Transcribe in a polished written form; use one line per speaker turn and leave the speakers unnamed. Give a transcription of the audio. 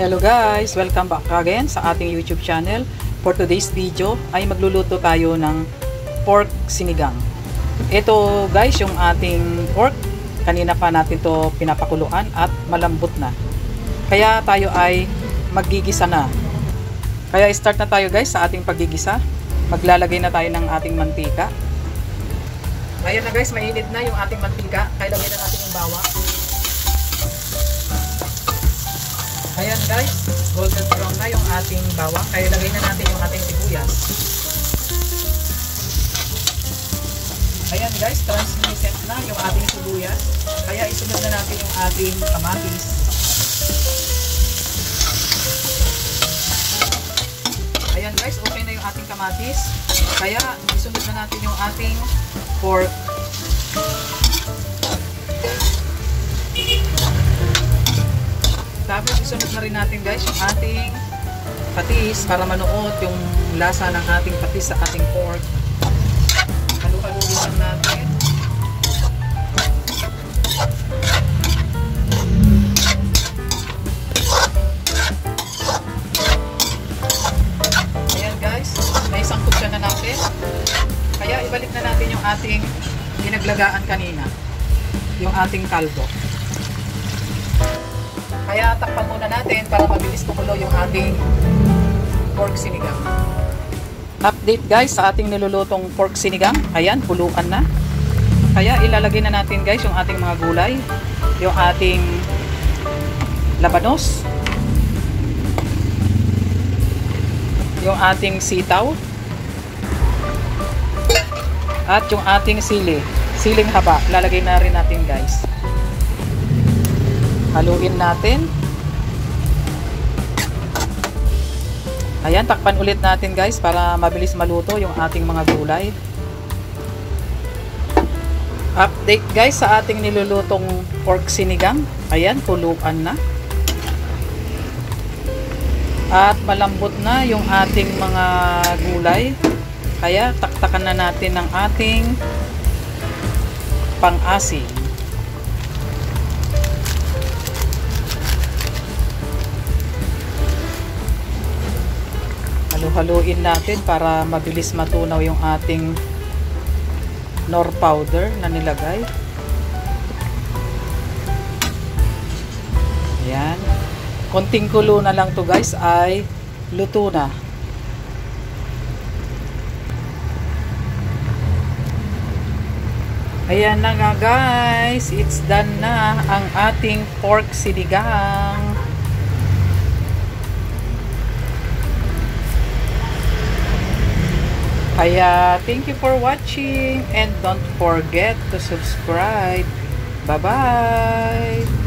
Hello guys! Welcome back again sa ating YouTube channel. For today's video ay magluluto tayo ng pork sinigang. Ito guys yung ating pork. Kanina pa natin to pinapakuluan at malambot na. Kaya tayo ay maggigisa na. Kaya start na tayo guys sa ating paggigisa. Maglalagay na tayo ng ating mantika. Ayan na guys, mainit na yung ating mantika. Kaya lagyan na natin yung bawang. Ayan guys, golden brown na yung ating bawang. Kaya lagay na natin yung ating sibuyas. Ayan guys, translucent na yung ating sibuyas. Kaya isunod na natin yung ating kamatis. Ayan guys, okay na yung ating kamatis. Kaya isunod na natin yung ating pork. Tapos isunod na rin natin guys yung ating patis para manuot yung lasa ng ating patis sa ating pork. Halu-haluin lang natin. Ayan guys, naisangkot siya na natin. Kaya ibalik na natin yung ating pinaglagaan kanina. Yung ating kaldo. Kaya takpan muna natin para mabilis kumulo yung ating pork sinigang. Update guys sa ating nilulutong pork sinigang. Ayan, kuluan na. Kaya ilalagay na natin guys yung ating mga gulay. Yung ating labanos. Yung ating sitaw. At yung ating sili. Siling haba. Lalagay na rin natin guys. Haluin natin. Ayan, takpan ulit natin guys para mabilis maluto yung ating mga gulay. Update guys sa ating nilulutong pork sinigang. Ayan, kuluan na. At malambot na yung ating mga gulay. Kaya taktakan na natin ang ating pang-asin. Halu-haluin natin para mabilis matunaw yung ating nor powder na nilagay. Ayan. Konting kulo na lang to guys ay luto na. Ayan na nga guys. It's done na ang ating pork sinigang. Kaya, thank you for watching and don't forget to subscribe. Bye-bye!